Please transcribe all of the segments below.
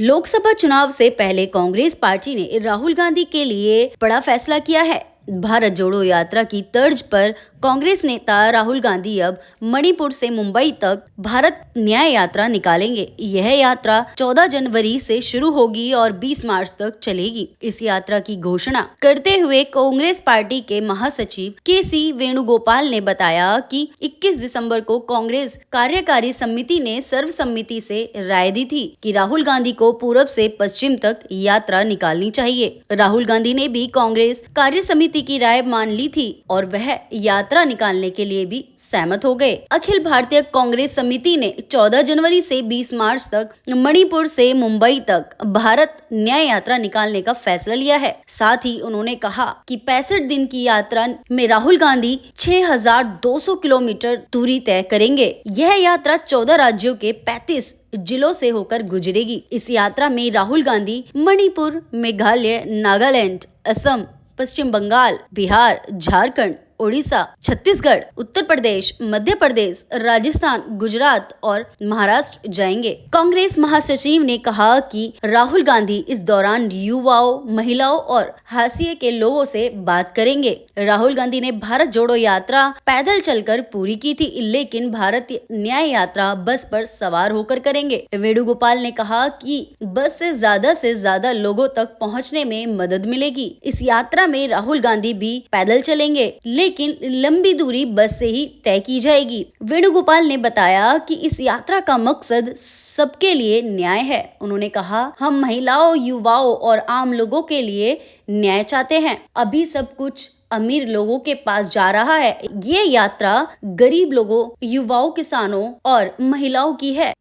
लोकसभा चुनाव से पहले कांग्रेस पार्टी ने राहुल गांधी के लिए बड़ा फैसला किया है। भारत जोड़ो यात्रा की तर्ज पर कांग्रेस नेता राहुल गांधी अब मणिपुर से मुंबई तक भारत न्याय यात्रा निकालेंगे। यह यात्रा 14 जनवरी से शुरू होगी और 20 मार्च तक चलेगी। इस यात्रा की घोषणा करते हुए कांग्रेस पार्टी के महासचिव के.सी. वेणुगोपाल ने बताया कि 21 दिसंबर को कांग्रेस कार्यकारी समिति ने सर्वसम्मति से राय दी थी कि राहुल गांधी को पूरब से पश्चिम तक यात्रा निकालनी चाहिए। राहुल गांधी ने भी कांग्रेस कार्य समिति की राय मान ली थी और वह यात्रा निकालने के लिए भी सहमत हो गए। अखिल भारतीय कांग्रेस समिति ने 14 जनवरी से 20 मार्च तक मणिपुर से मुंबई तक भारत न्याय यात्रा निकालने का फैसला लिया है। साथ ही उन्होंने कहा कि 65 दिन की यात्रा में राहुल गांधी 6,200 किलोमीटर दूरी तय करेंगे। यह यात्रा 14 राज्यों के 35 जिलों से होकर गुजरेगी। इस यात्रा में राहुल गांधी मणिपुर, मेघालय, नागालैंड, असम, पश्चिम बंगाल, बिहार, झारखंड, ओडिशा, छत्तीसगढ़, उत्तर प्रदेश, मध्य प्रदेश, राजस्थान, गुजरात और महाराष्ट्र जाएंगे। कांग्रेस महासचिव ने कहा कि राहुल गांधी इस दौरान युवाओं, महिलाओं और हाशिए के लोगों से बात करेंगे। राहुल गांधी ने भारत जोड़ो यात्रा पैदल चलकर पूरी की थी, लेकिन भारत न्याय यात्रा बस पर सवार होकर करेंगे। वेणुगोपाल ने कहा कि बस से ज्यादा लोगों तक पहुंचने में मदद मिलेगी। इस यात्रा में राहुल गांधी भी पैदल चलेंगे, लेकिन लंबी दूरी बस से ही तय की जाएगी। वेणुगोपाल ने बताया कि इस यात्रा का मकसद सबके लिए न्याय है। उन्होंने कहा, हम महिलाओं, युवाओं और आम लोगों के लिए न्याय चाहते हैं। अभी सब कुछ अमीर लोगों के पास जा रहा है। ये यात्रा गरीब लोगों, युवाओं, किसानों और महिलाओं की है।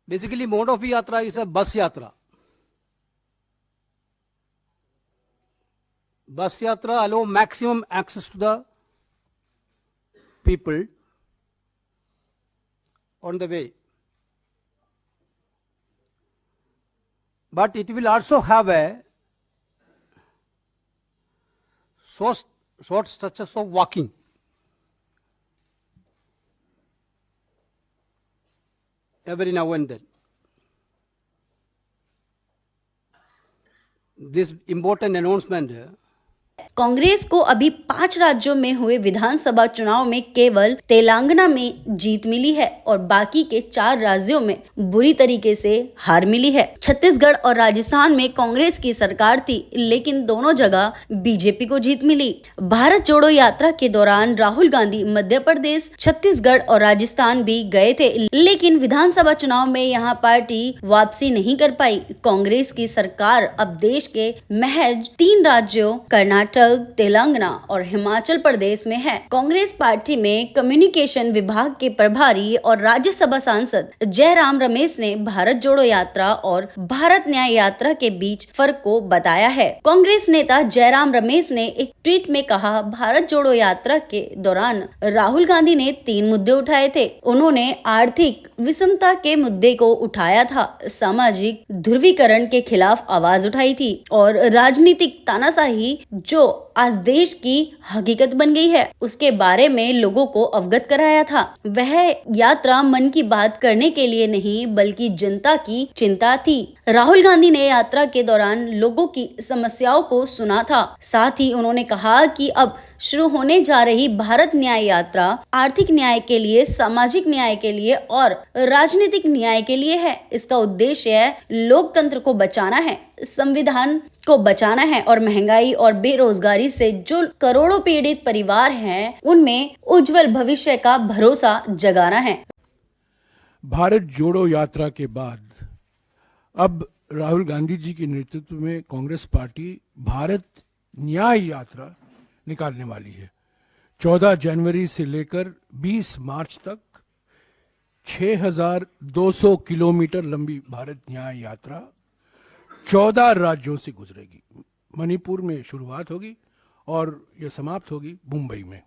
बेसिकली मोड ऑफ यात्रा इज अ बस यात्रा. Bus yatra allow maximum access to the people on the way. But it will also have a short stretches of walking. Every now and then. This important announcement Congress को अभी 5 राज्यों में हुए विधानसभा चुनाव में केवल तेलंगाना में जीत मिली है और बाकी के 4 राज्यों में बुरी तरीके से हार मिली है। छत्तीसगढ़ और राजस्थान में कांग्रेस की सरकार थी, लेकिन दोनों जगह बीजेपी को जीत मिली। भारत जोड़ो यात्रा के दौरान राहुल गांधी मध्य प्रदेश, छत्तीसगढ़ और राजस्थान भी गए थे, लेकिन विधानसभा चुनाव में यहां पार्टी वापसी नहीं कर पाई। कांग्रेस की सरकार अब देश के महज 3 राज्यों कर्नाटक, तेलंगाना और हिमाचल प्रदेश में है। कांग्रेस पार्टी में कम्युनिकेशन विभाग के प्रभारी और राज्यसभा सांसद जयराम रमेश ने भारत जोड़ो यात्रा और भारत न्याय यात्रा के बीच फर्क को बताया है। कांग्रेस नेता जयराम रमेश ने एक ट्वीट में कहा, भारत जोड़ो यात्रा के दौरान राहुल गांधी ने 3 मुद्दे उठाए थे। उन्होंने आर्थिक विषमता के मुद्दे को उठाया था, सामाजिक ध्रुवीकरण के खिलाफ आवाज उठाई थी और राजनीतिक तानाशाही जो आज देश की हकीकत बन गई है, उसके बारे में लोगों को अवगत कराया था। वह यात्रा मन की बात करने के लिए नहीं, बल्कि जनता की चिंता थी। राहुल गांधी ने यात्रा के दौरान लोगों की समस्याओं को सुना था। साथ ही उन्होंने कहा कि अब शुरू होने जा रही भारत न्याय यात्रा आर्थिक न्याय के लिए, सामाजिक न्याय के लिए और राजनीतिक न्याय के लिए है। इसका उद्देश्य लोकतंत्र को बचाना है, संविधान को बचाना है और महंगाई और बेरोजगारी से जो करोड़ों पीड़ित परिवार हैं, उनमें उज्जवल भविष्य का भरोसा जगाना है। भारत जोड़ो यात्रा के बाद अब राहुल गांधी जी के नेतृत्व में कांग्रेस पार्टी भारत न्याय यात्रा निकालने वाली है। 14 जनवरी से लेकर 20 मार्च तक 6,200 किलोमीटर लंबी भारत न्याय यात्रा 14 राज्यों से गुजरेगी। मणिपुर में शुरुआत होगी और यह समाप्त होगी मुंबई में।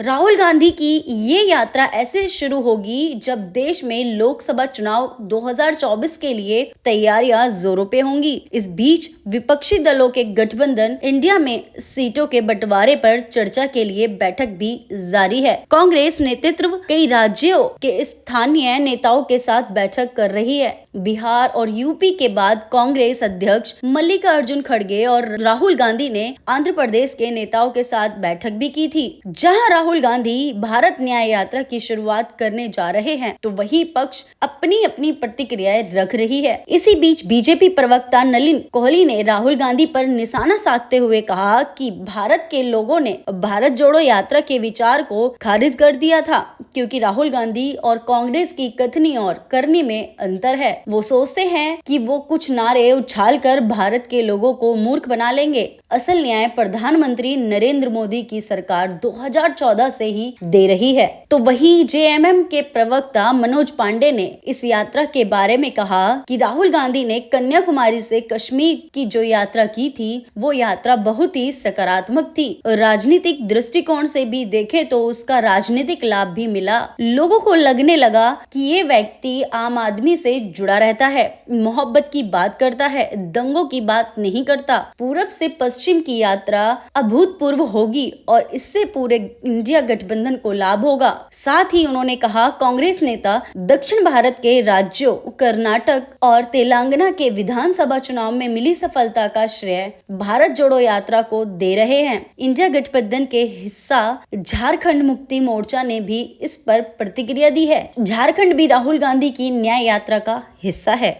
राहुल गांधी की ये यात्रा ऐसे शुरू होगी जब देश में लोकसभा चुनाव 2024 के लिए तैयारियां जोरों पे होंगी। इस बीच विपक्षी दलों के गठबंधन इंडिया में सीटों के बंटवारे पर चर्चा के लिए बैठक भी जारी है। कांग्रेस नेतृत्व कई राज्यों के स्थानीय नेताओं के साथ बैठक कर रही है। बिहार और यूपी के बाद कांग्रेस अध्यक्ष मल्लिकार्जुन खड़गे और राहुल गांधी ने आंध्र प्रदेश के नेताओं के साथ बैठक भी की थी, जहां राहुल गांधी भारत न्याय यात्रा की शुरुआत करने जा रहे हैं, तो वही पक्ष अपनी अपनी प्रतिक्रियाएं रख रही है। इसी बीच बीजेपी प्रवक्ता नलिन कोहली ने राहुल गांधी पर निशाना साधते हुए कहा कि भारत के लोगों ने भारत जोड़ो यात्रा के विचार को खारिज कर दिया था, क्योंकि राहुल गांधी और कांग्रेस की कथनी और करनी में अंतर है। वो सोचते हैं कि वो कुछ नारे उछालकर भारत के लोगों को मूर्ख बना लेंगे। असल न्याय प्रधानमंत्री नरेंद्र मोदी की सरकार 2014 से ही दे रही है। तो वहीं जेएमएम के प्रवक्ता मनोज पांडे ने इस यात्रा के बारे में कहा कि राहुल गांधी ने कन्याकुमारी से कश्मीर की जो यात्रा की थी, वो यात्रा बहुत ही सकारात्मक थी। राजनीतिक दृष्टिकोण से भी देखे तो उसका राजनीतिक लाभ भी मिला। लोगों को लगने लगा कि ये व्यक्ति आम आदमी से जुड़ा रहता है, मोहब्बत की बात करता है, दंगों की बात नहीं करता। पूरब से पश्चिम की यात्रा अभूतपूर्व होगी और इससे पूरे इंडिया गठबंधन को लाभ होगा। साथ ही उन्होंने कहा, कांग्रेस नेता दक्षिण भारत के राज्यों कर्नाटक और तेलंगाना के विधानसभा चुनाव में मिली सफलता का श्रेय भारत जोड़ो यात्रा को दे रहे हैं। इंडिया गठबंधन के हिस्सा झारखंड मुक्ति मोर्चा ने भी इस पर प्रतिक्रिया दी है। झारखंड भी राहुल गांधी की न्याय यात्रा का हिस्सा है।